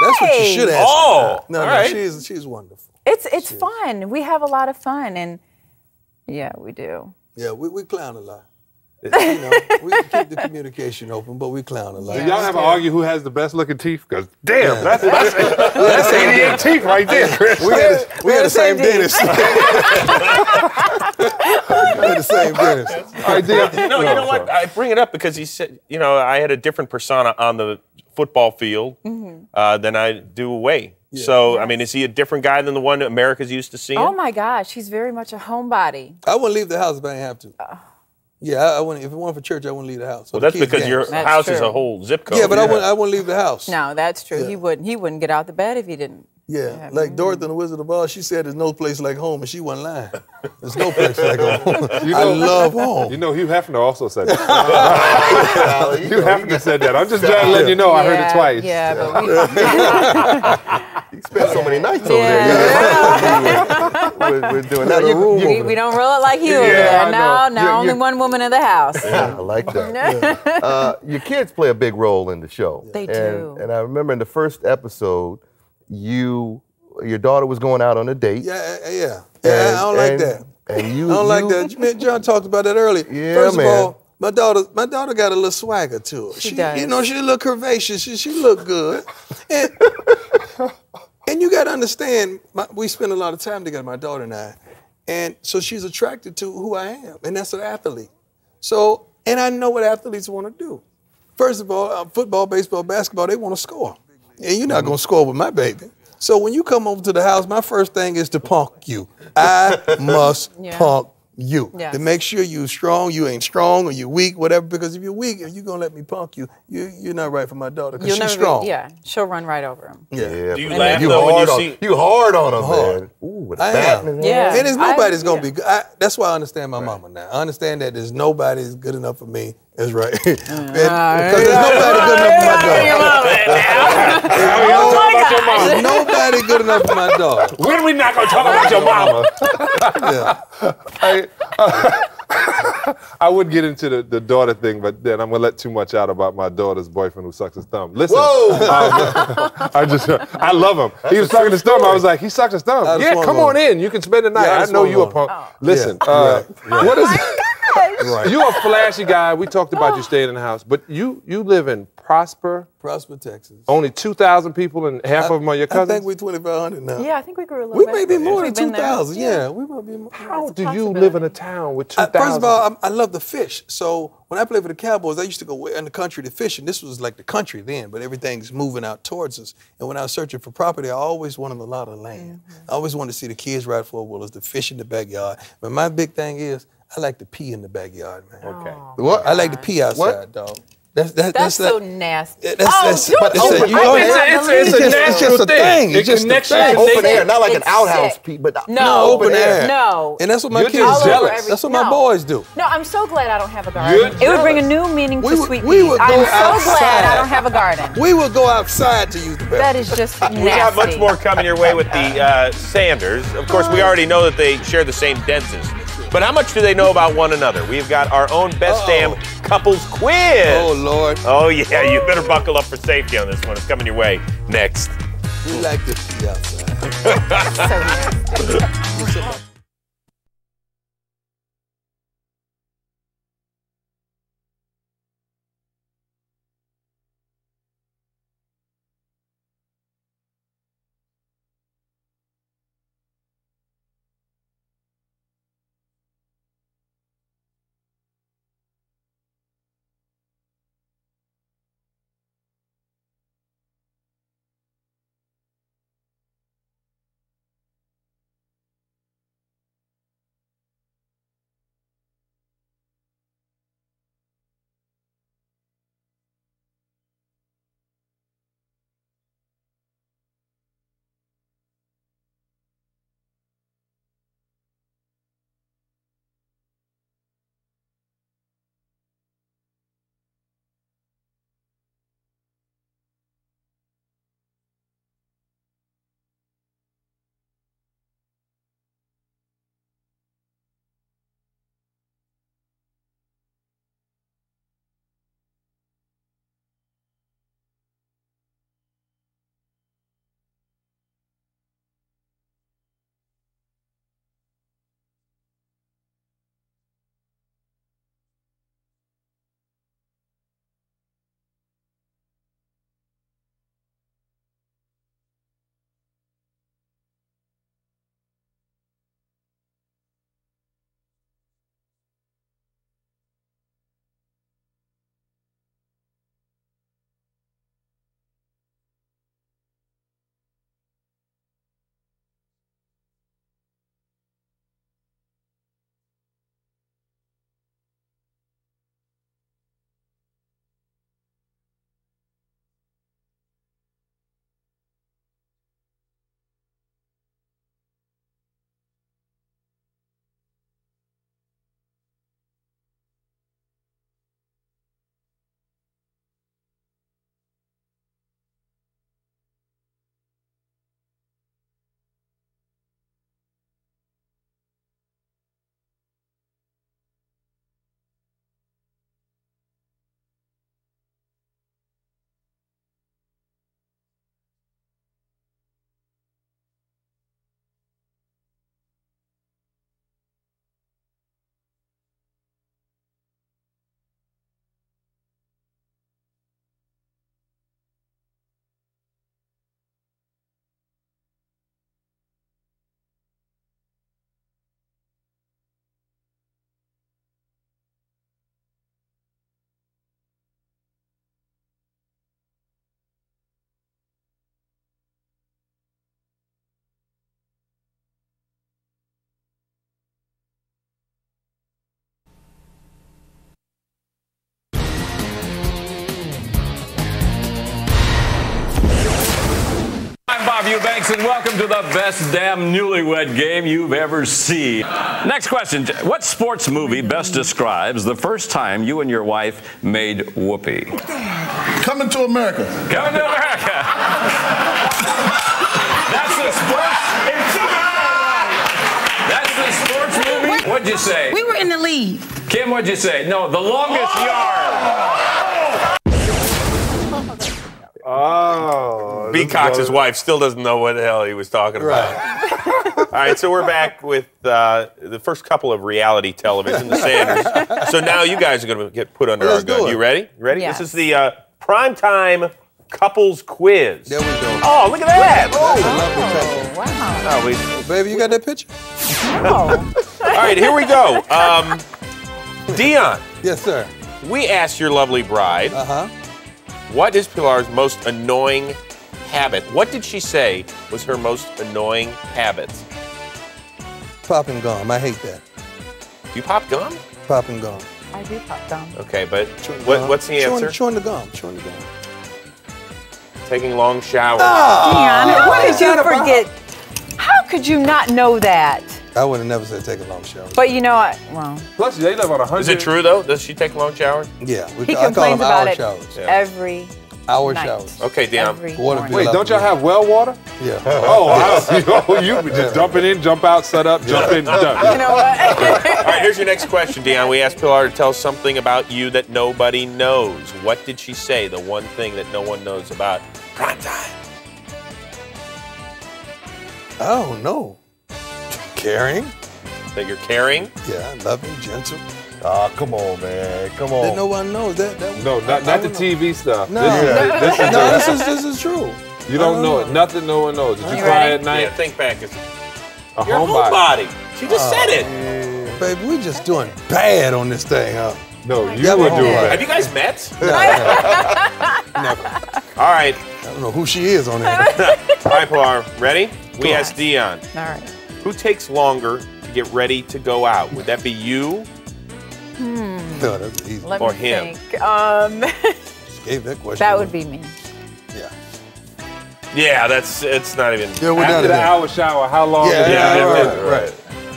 That's what you should ask. Oh, No, all right. she's wonderful. It's fun. We have a lot of fun, and yeah, we do. Yeah, we clown a lot. We keep the communication open, but we clown a lot. Do y'all ever argue who has the best looking teeth? Because damn, that's 88 teeth right there, Chris. We had the same dentist. We had the same dentist. All right, Deion. No, you know what? I bring it up because he said, I had a different persona on the football field than I do away. Yeah. So, I mean, is he a different guy than the one America's used to seeing? Oh my gosh, he's very much a homebody. I wouldn't leave the house if I didn't have to. Yeah, I wouldn't. If it weren't for church, I wouldn't leave the house. Well, that's because your house is a whole zip code. Yeah, but I wouldn't leave the house. No, that's true. He wouldn't get out the bed if he didn't. Yeah, like Dorothy and the Wizard of Oz, she said there's no place like home, and she wasn't lying. There's no place like home. I love home. You know, Hugh Hefner also said that. Hugh Hefner said that. I'm just letting you know I heard it twice. Yeah, but You spent so many nights over Yeah. there. We're doing that. we don't roll it like you. Yeah, I know. Now only one woman in the house. Yeah, I like that. Your kids play a big role in the show. They do. And I remember in the first episode, your daughter was going out on a date. Yeah, I don't like that. And you, I don't like that. Man, John talked about that earlier. Yeah, First man. of all, my daughter got a little swagger to her. She does. You know, she a little curvaceous. She look good. And you got to understand, we spend a lot of time together, my daughter and I. And so she's attracted to who I am, and that's an athlete. So, and I know what athletes want to do. First of all, football, baseball, basketball, they want to score. And you're not going to score with my baby. So when you come over to the house, my first thing is to punk you. I must punk you. Yes. To make sure you're strong, you ain't strong, or you're weak, whatever. Because if you're weak, if you're gonna let me punk you, you're not right for my daughter. Because she's strong. She'll run right over him. Yeah. Do you laugh though when you see? You hard on him, Hard. man. Ooh, with a I bat am. in his Yeah. hand. And there's nobody's gonna be good. That's why I understand my mama now. I understand that there's nobody's good enough for me. That's right. Because there's nobody good enough for my daughter. There's nobody good enough for my daughter. When we not gonna talk about your mama? I would get into the daughter thing, but then I'm gonna let too much out about my daughter's boyfriend who sucks his thumb. Listen, I love him. He was sucking his thumb. I was like, he sucks his thumb. Yeah, come on in. You can spend the night. Yeah, I know you a punk. Listen, what is? You're a flashy guy. We talked about you staying in the house, but you live in Prosper, Texas. Only 2,000 people, and half of them are your cousins. I think we're 2,500 now. Yeah, I think we grew a little We bit. may be more than We've been there. 2,000. Yeah, we might be more. How do you live in a town with 2,000? First of all, I love to fish. So when I played for the Cowboys, I used to go in the country to fish, and this was like the country then, but everything's moving out towards us. And when I was searching for property, I always wanted a lot of land. I always wanted to see the kids ride four-wheelers, to fish in the backyard. But my big thing is, I like to pee in the backyard, man. Okay. What? I like to pee outside, dog. That's so nasty. It's a natural thing. It's just a thing. Open air, not like an outhouse pee, but No, open air. No. And that's what my You're kids just do. jealous. That's what my boys do. No, I'm so glad I don't have a garden. It would bring a new meaning to sweet we peas. would I'm go so outside. glad I don't have a garden. We will go outside to use the bathroom. That is just nasty. We got much more coming your way with the Sanders. Of course, we already know that they share the same dentist. But how much do they know about one another? We've got our own Best Damn Couples Quiz. Oh, Lord. Oh, yeah, you better buckle up for safety on this one. It's coming your way next. We like to pee outside. So nasty. Eubanks, and welcome to the best damn newlywed game you've ever seen. Next question. What sports movie best describes the first time you and your wife made whoopee? Coming to America. Coming to America. That's the sports movie. What'd you say? We were in the lead. Kim, what'd you say? No, the longest yard. Oh. B. Cox's wife still doesn't know what the hell he was talking about. All right, so we're back with the first couple of reality television, the Sanders. So now you guys are going to get put under our gun. You ready? Ready? Yes. This is the primetime couples quiz. There we go. Oh, look at that. Wow. Baby, you got that picture? Oh. All right, here we go. Deion. Yes, sir. We asked your lovely bride, what is Pilar's most annoying habit? What did she say was her most annoying habit? Popping gum. I hate that. Do you pop gum? Popping gum. I do pop gum. Okay, but what's the answer? Chewing the gum. Chewing the gum. Taking long showers. Deanna, what did you forget? How could you not know that? I would have never said take a long shower. But you know what? Well, Plus, they live on 100. Is it true, though? Does she take long showers? Yeah. he complains about it showers. every Hour night. showers. Okay, Deion. Every Water morning. Wait, don't y'all have well water? Yeah. Oh, you just jumping in, jump out, set up, jump in, done. You know what? All right, here's your next question, Deion. We asked Pilar to tell something about you that nobody knows. What did she say? The one thing that no one knows about primetime. Oh, no. Caring? That you're caring? Yeah, loving, gentle. Oh, come on, man. Come on. That no one knows. That No, not the TV stuff. No. This is true. You don't know it. Nothing no one knows. Did you You cry ready? at night? Yeah, think back. It's A your homebody. She just said it. Baby, we just doing bad on this thing, huh? No, you Yeah, were but- doing Have that. you guys met? Never. All right. I don't know who she is on there. All right, Pilar. Ready? We asked Deion, All right. who takes longer to get ready to go out? Would that be you? No, that's easy. Let Or me him. think. Just gave that question. That would be me. Yeah. Yeah, it's not even. Yeah, we're done After the today. hour shower, how long? Yeah, is it? right.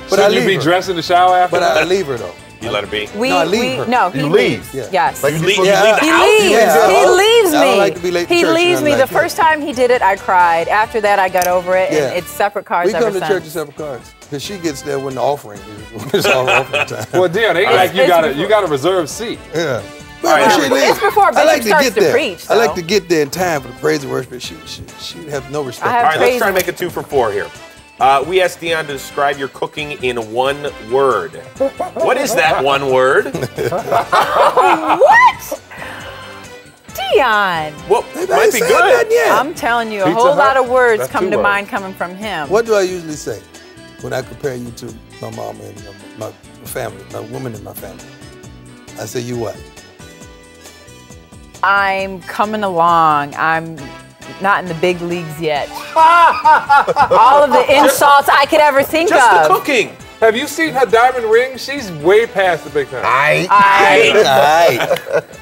But Should I you leave be her. dressed in the shower after? But I leave her though. You let her be. No, I leave her. No, he You leaves. leave. Yeah. Yes. Like You you leave, supposed you to- leave the He house? leaves. Yeah. He leaves I me. don't like to be late to He church leaves and me. I'm The like, first time he did it, I cried. After that, I got over it, Yeah. and it's separate cars We ever come to since. church in separate cars. Because she gets there when the offering is. It's our offering time. Well, Dion, ain't like you it's- got a reserved seat. Yeah. All right, But here she we go. leaves. It's before I like Bishop to starts get to there. preach, I like though. to get there in time for the praise and worship. She have no respect. I have All right, let's praise try to and- make it 2 for 4 here. We asked Deion to describe your cooking in one word. What is that one word? What? Dion. Well, Maybe might I ain't be said good. nothing yet. I'm telling you, a Pizza whole Hut? lot of words That's come 2 to words. mind coming from him. What do I usually say when I compare you to my mom and my family, my woman in my family? I say, you what? I'm coming along. I'm not in the big leagues yet. All of the insults I could ever think Just of. the cooking. Have you seen her diamond ring? She's way past the big time. Aight.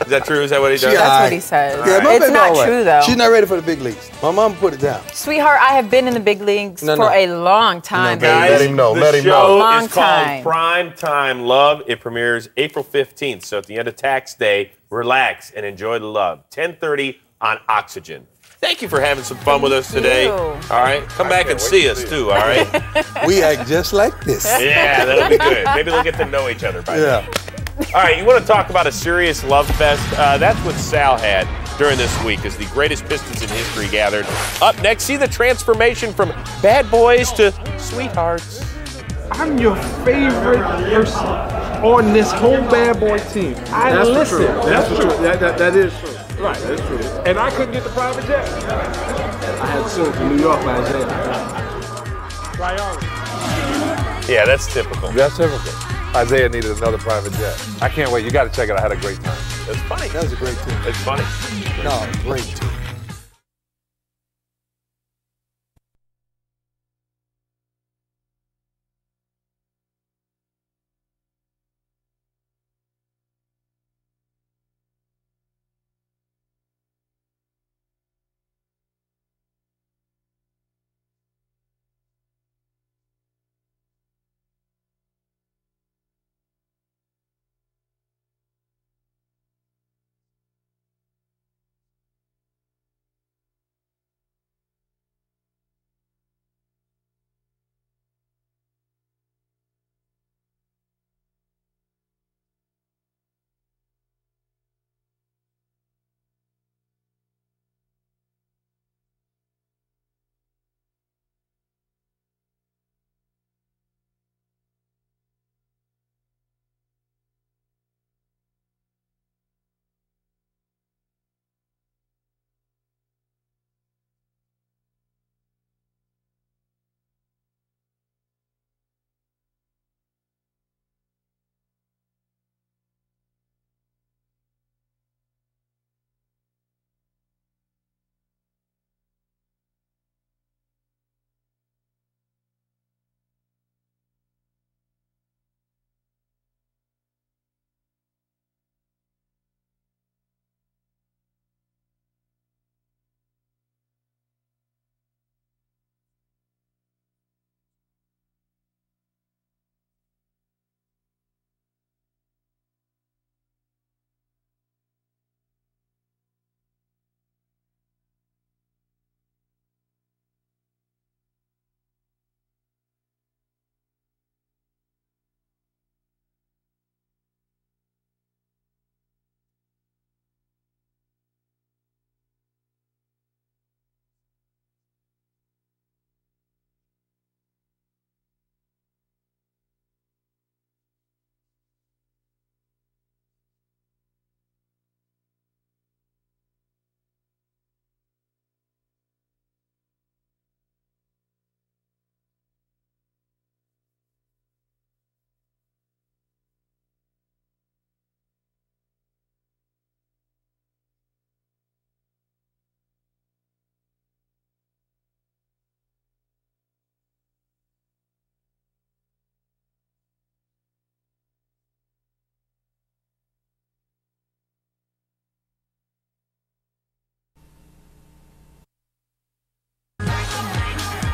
Is that true? Is that what he does? That's what he says. Yeah, my It's baby not all right. true, though. She's not ready for the big leagues. My mom put it down. Sweetheart, I have been in the big leagues No, for no. a long time, Guys, Let him know, the let him show know. Long is called time. Prime Time Love. It premieres April 15th. So at the end of tax day, relax and enjoy the love. 10:30 on Oxygen. Thank you for having some fun with us today. you. All right, come back and see us too. All right. We act just like this. Yeah, that'll be good. Maybe they'll get to know each other by then. Yeah. All right, you want to talk about a serious love fest? That's what Sal had during this week as the greatest Pistons in history gathered. Up next, see the transformation from bad boys to sweethearts. I'm your favorite person on this whole bad boy team. I listen. That's true. That is true. Right, that's true. And I couldn't get the private jet. I had to sue from New York by Isaiah. Priority. Yeah, that's typical. That's typical. Isaiah needed another private jet. I can't wait. You got to check it out. I had a great time. That's funny. That was a great team. It's funny. No, great team.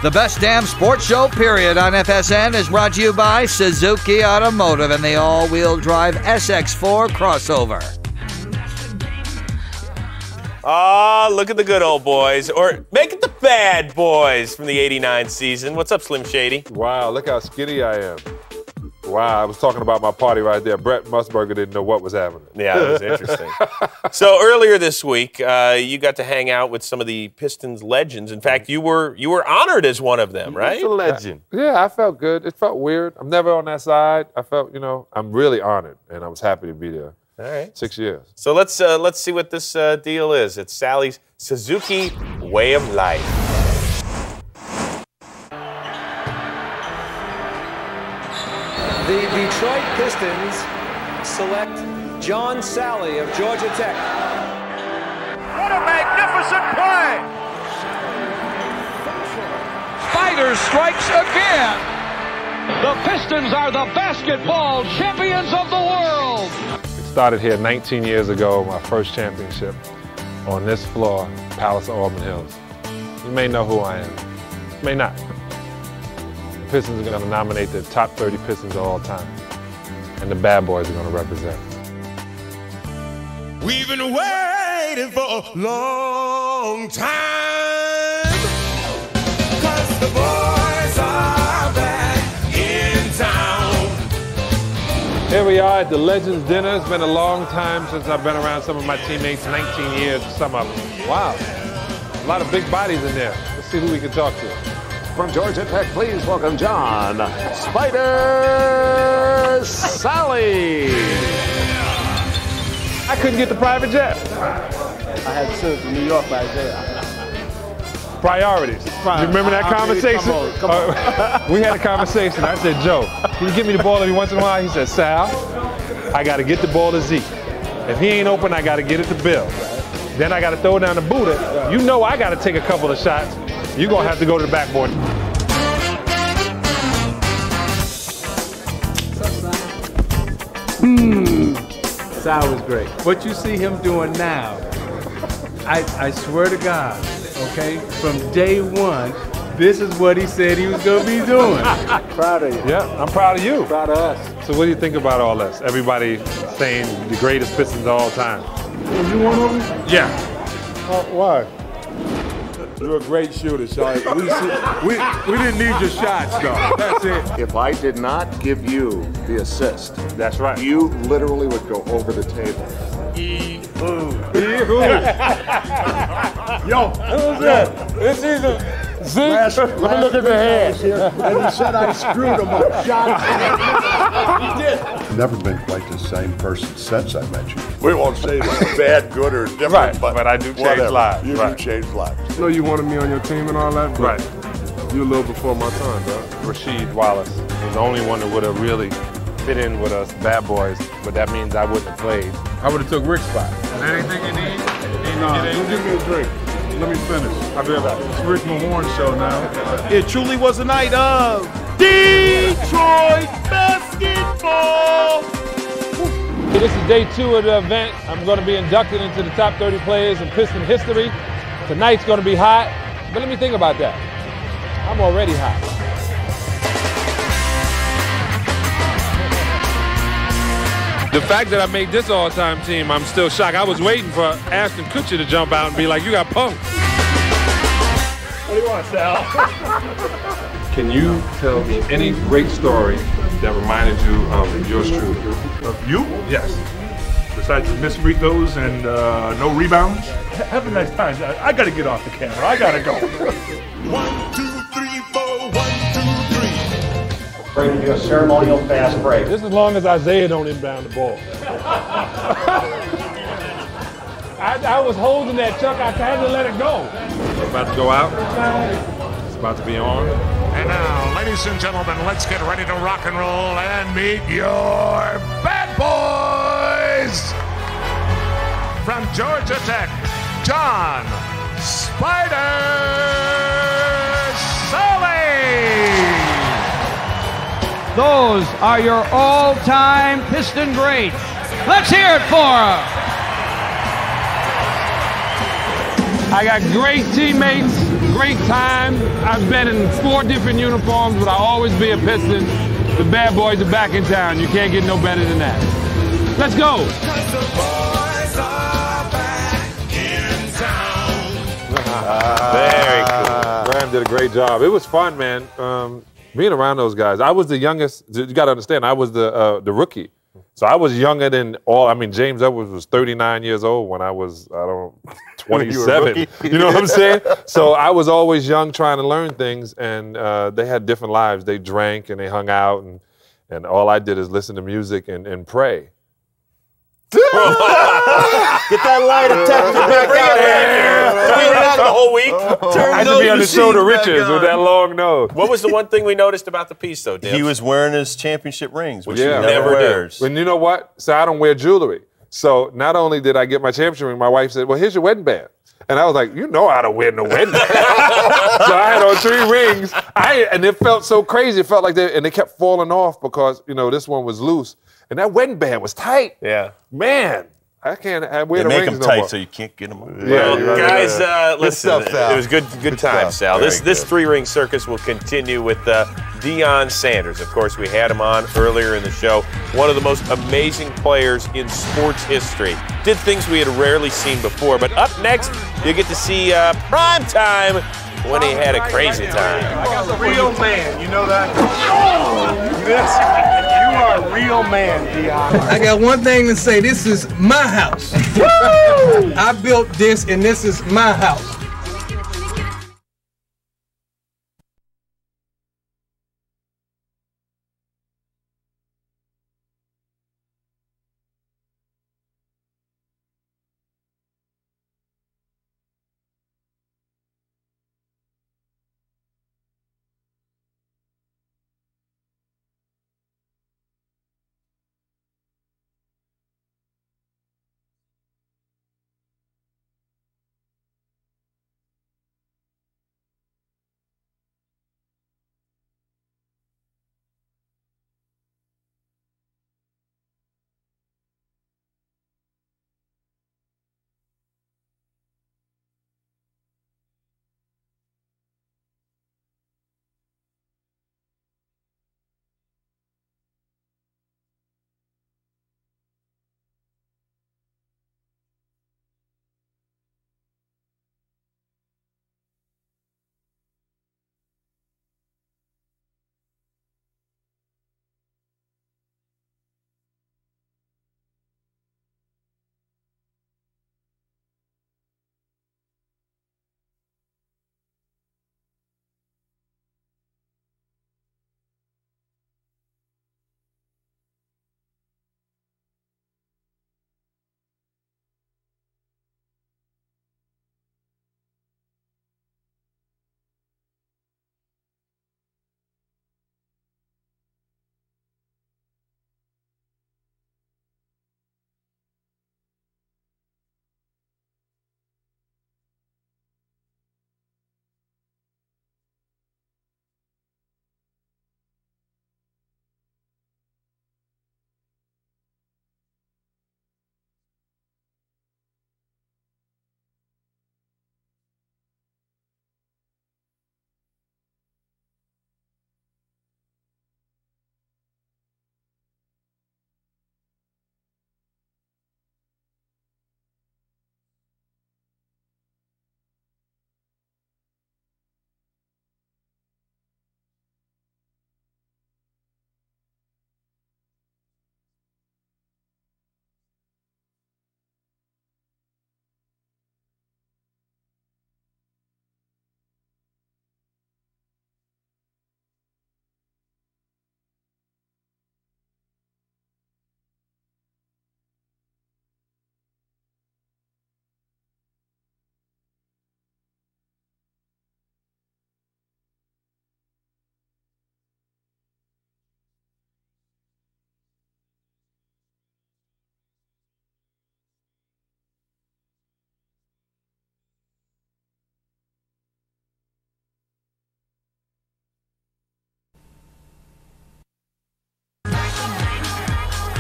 The best damn sports show, period, on FSN is brought to you by Suzuki Automotive and the all-wheel drive SX4 crossover. Ah, look at the good old boys. Or make it the bad boys from the '89 season. What's up, Slim Shady? Wow, look how skinny I am. Wow, I was talking about my party right there. Brett Musburger didn't know what was happening. Yeah, it was interesting. So earlier this week, you got to hang out with some of the Pistons legends. In fact, you were honored as one of them, right? He's a legend. Yeah, I felt good. It felt weird. I'm never on that side. I felt, I'm really honored, and I was happy to be there. All right. 6 years. So let's see what this deal is. It's Sally's Suzuki Way of Life. The Detroit Pistons select John Salley of Georgia Tech. What a magnificent play! Spiders strikes again. The Pistons are the basketball champions of the world. It started here 19 years ago, my first championship on this floor, Palace of Auburn Hills. You may know who I am, may not. The Pistons are going to nominate the top 30 Pistons of all time, and the Bad Boys are going to represent. We've been waiting for a long time, 'cause the boys are back in town. Here we are at the Legends Dinner. It's been a long time since I've been around some of my teammates, 19 years, some of them. Wow, a lot of big bodies in there. Let's see who we can talk to. From Georgia Tech, please welcome John Spider Salley. I couldn't get the private jet. I had to send it to New York by Isaiah. Priorities. You remember that conversation? Come on. We had a conversation. I said, Joe, can you give me the ball every once in a while? He said, Sal, I got to get the ball to Zeke. If he ain't open, I got to get it to Bill. Then I got to throw it down to Buddha. You know I got to take a couple of shots. You're going to have to go to the backboard. Sal was great. What you see him doing now, I swear to God, okay, from day one, this is what he said he was going to be doing. Proud of you. Yeah, I'm proud of you. Proud of us. So what do you think about all this? Everybody saying the greatest Pistons of all time. You one of them? Yeah. Why? You're a great shooter, Charlie. We didn't need your shots, though. That's it. If I did not give you the assist, that's right, you literally would go over the table. Yo, who's that? This is Zeke. Let me look at the hand. And he said I screwed him up. He did. Never been quite the same person since I met you. We won't say it's bad, good, or different, right, but I do change whatever. lives. You do change lives. I know you wanted me on your team and all that, right. You're a little before my time, bro. Rasheed Wallace was the only one that would have really fit in with us Bad Boys, but that means I wouldn't have played. I would have took Rick's spot. Is there anything you need? No, give me a drink. Let me finish. I'll be right back. It's Rick Mahorn show now. It truly was a night of Detroit basketball. So this is day 2 of the event. I'm going to be inducted into the top 30 players in Piston history. Tonight's going to be hot, but let me think about that. I'm already hot. The fact that I made this all-time team, I'm still shocked. I was waiting for Ashton Kutcher to jump out and be like, you got punked. What do you want, Sal? Can you tell me any great story that reminded you of yours truly? Of you? Yes. Besides the missed free throws and no rebounds? Have a nice time. I got to get off the camera. I got to go. 1, 2, 3, 4, 1, 2, 3. We're going to do a ceremonial fast break. Just as long as Isaiah don't inbound the ball. I was holding that, Chuck. I had to let it go. We're about to go out. It's about to be on. And now, ladies and gentlemen, let's get ready to rock and roll and meet your Bad Boys! From Georgia Tech, John Spider Salley! Those are your all-time Piston greats. Let's hear it for them. I got great teammates. Great time. I've been in 4 different uniforms, but I'll always be a Piston. The Bad Boys are back in town. You can't get no better than that. Let's go. Very cool. Graham did a great job. It was fun, man. Being around those guys. I was the youngest. You got to understand, I was the rookie. So I was younger than all. I mean, James Edwards was 39 years old when I was, 27. You know what I'm saying? So I was always young trying to learn things, and they had different lives. They drank and they hung out, and all I did is listen to music and pray. Get that light detector back out here. Bring it out the whole week. I used to be on the show to Riches with that long nose. What was the one thing we noticed about the piece, though, Dibs? He was wearing his championship rings, which he Yeah. never wears. And you know what? So I don't wear jewelry. So not only did I get my championship ring, my wife said, well, here's your wedding band. And I was like, you know I don't wear no wedding band. So I had on 3 rings. And it felt so crazy. It felt like they kept falling off because, this one was loose. And that wedding band was tight. Yeah. Man, I can't wear They the make rings them no tight more. so you can't get them on. Well, guys, listen, stuff, Sal. it was good time, Sal. Very This good. 3-ring circus will continue with Deion Sanders. Of course, we had him on earlier in the show. One of the most amazing players in sports history. Did things we had rarely seen before. But up next, you get to see Prime Time when he had a crazy time. I got a real man, you know that? You are a real man, Deion. I got one thing to say. This is my house. I built this, and this is my house.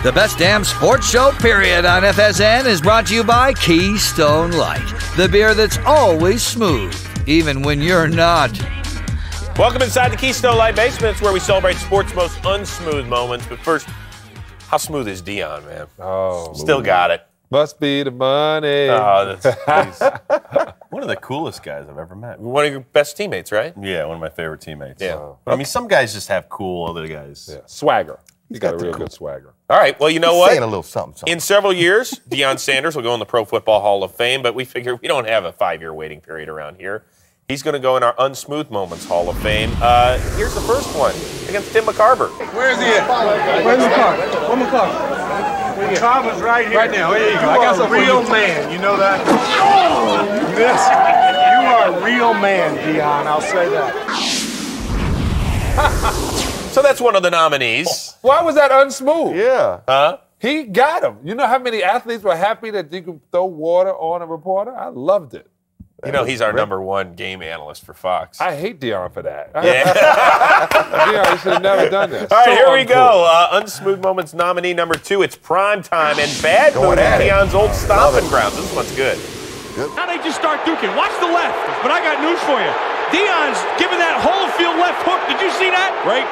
The best damn sports show, period, on FSN is brought to you by Keystone Light, the beer that's always smooth. even when you're not. Welcome inside the Keystone Light Basement. It's where we celebrate sports' most unsmooth moments. But first, how smooth is Deion, man? Oh. Still got it. Must be the money. Oh, that's one of the coolest guys I've ever met. One of your best teammates, right? Yeah, one of my favorite teammates. Yeah. But, I mean, some guys just have cool other guys. Yeah. Swagger. He's got a real good swagger. All right, well, you know what? Saying a little something. In several years, Deion Sanders will go in the Pro Football Hall of Fame, but we figure we don't have a 5-year waiting period around here. He's going to go in our Unsmooth Moments Hall of Fame. Here's the first one against Tim McCarver. Where is he at? Where's McCarver? Where's McCarver? McCarver's right here. Right now. Here you go. You I got are some a real man. You know that? Yes. You are a real man, Deion. I'll say that. So that's one of the nominees. Why was that unsmooth? Yeah. Huh? He got him. You know how many athletes were happy that you could throw water on a reporter? I loved it. You know, he's our #1 game analyst for Fox. I hate Deion for that. Yeah. Deion should have never done this. All right, So here we uncool. go. Unsmooth Moments nominee #2. It's prime time and Bad Boys, Deion's old stomping grounds. This one's good. Now they just start duking. Watch the left. But I got news for you. Deion's giving that whole field left hook. Did you see that? Right.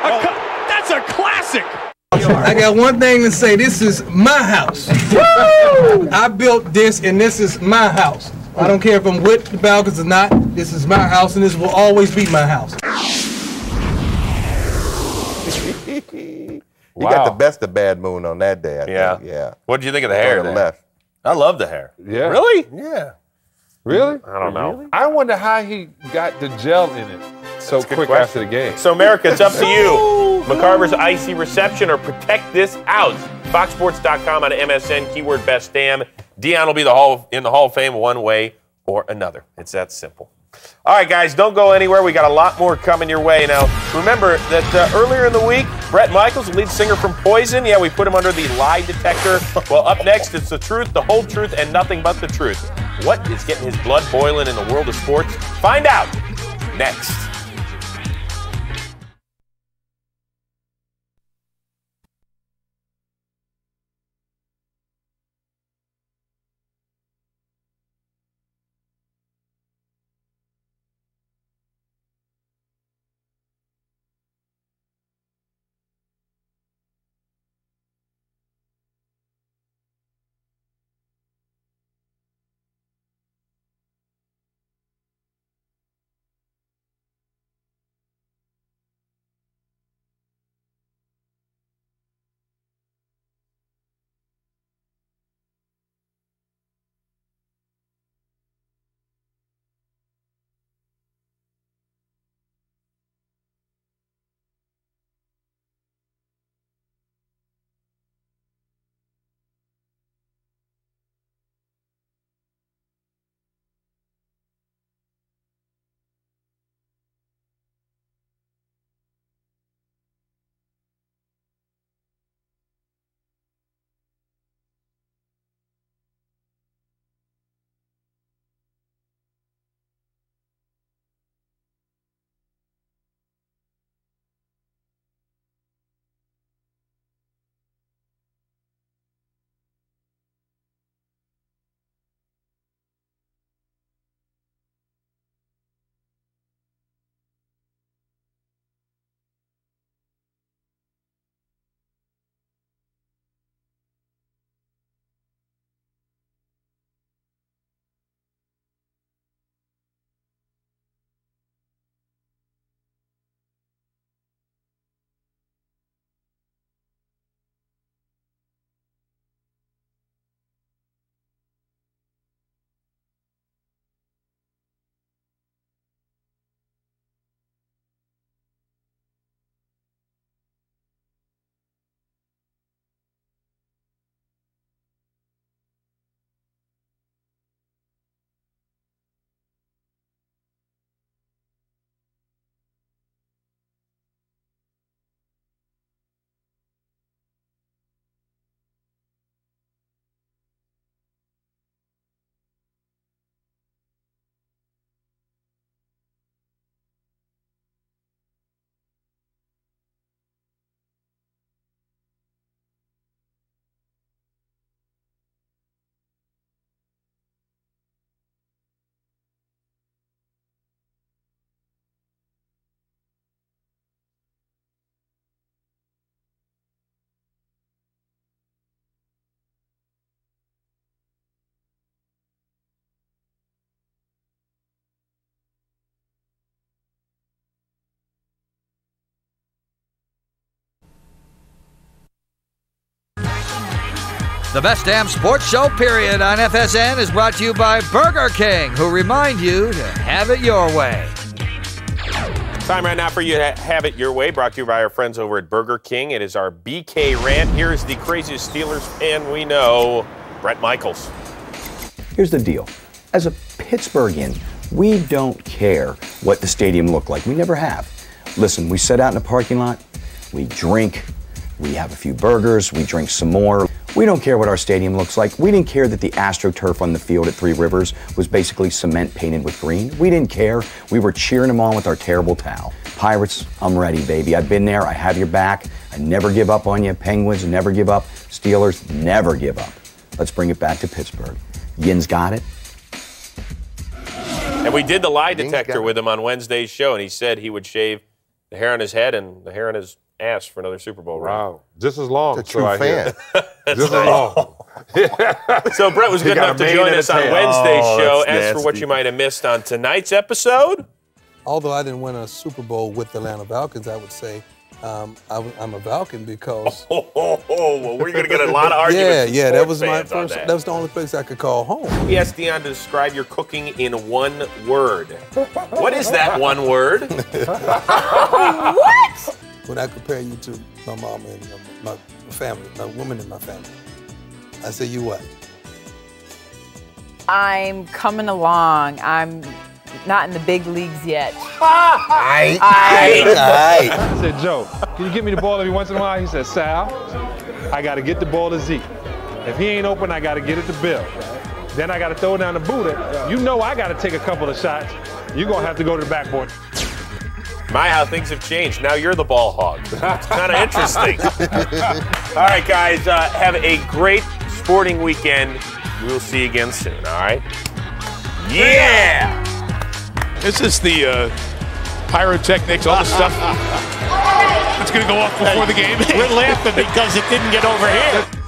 That's a classic. I got one thing to say. This is my house. I built this, and this is my house. I don't care if I'm with the Falcons or not. This is my house, and this will always be my house. You got the best of Bad Moon on that day, I think. Yeah. What did you think of the hair On the there? left. I love the hair. Yeah. Really? Yeah. Really? I don't know. I wonder how he got the gel in it so quick after the game. So, America, it's up to you. McCarver's icy reception or protect this out. FoxSports.com on MSN, keyword best damn. Deion will be in the Hall of Fame one way or another. It's that simple. All right, guys, don't go anywhere. We got a lot more coming your way. Now, remember that earlier in the week, Bret Michaels, the lead singer from Poison, we put him under the lie detector. Well, up next, it's the truth, the whole truth, and nothing but the truth. What is getting his blood boiling in the world of sports? Find out next. The best damn sports show, period, on FSN is brought to you by Burger King, who remind you to have it your way. Time right now for you to have it your way, brought to you by our friends over at Burger King. It is our BK rant. Here is the craziest Steelers fan we know, Bret Michaels. Here's the deal. As a Pittsburghian, we don't care what the stadium looked like. We never have. Listen, we sit out in the parking lot, we drink, we have a few burgers, we drink some more. We don't care what our stadium looks like. We didn't care that the AstroTurf on the field at Three Rivers was basically cement painted with green. We didn't care. We were cheering them on with our terrible towel. Pirates, I'm ready, baby. I've been there. I have your back. I never give up on you. Penguins, never give up. Steelers, never give up. Let's bring it back to Pittsburgh. Yin's got it. And we did the lie detector with him on Wednesday's show, and he said he would shave the hair on his head and the hair on his ass for another Super Bowl run. Wow, just as long. It's a true fan. Just as long. So Bret was good enough to join us on Wednesday's show. As for what you might have missed on tonight's episode, although I didn't win a Super Bowl with the Atlanta Falcons, I would say I'm a Falcon because. well, we're going to get a lot of arguments. Yeah, that was my first. That was the only place I could call home. He asked Deion to describe your cooking in one word. What is that one word? What? When I compare you to my mom and my family, my woman in my family, I say, you what? I'm coming along. I'm not in the big leagues yet. I said, Joe, can you get me the ball every once in a while? He said, Sal, I got to get the ball to Zeke. If he ain't open, I got to get it to Bill. Then I got to throw it down to Buddha. You know I got to take a couple of shots. You're going to have to go to the backboard. My, how things have changed. Now you're the ball hog. It's kind of interesting. All right, guys, have a great sporting weekend. We'll see you again soon, all right? Yeah! This is the pyrotechnics, all the stuff. It's going to go off before the game. We're laughing because it didn't get over here.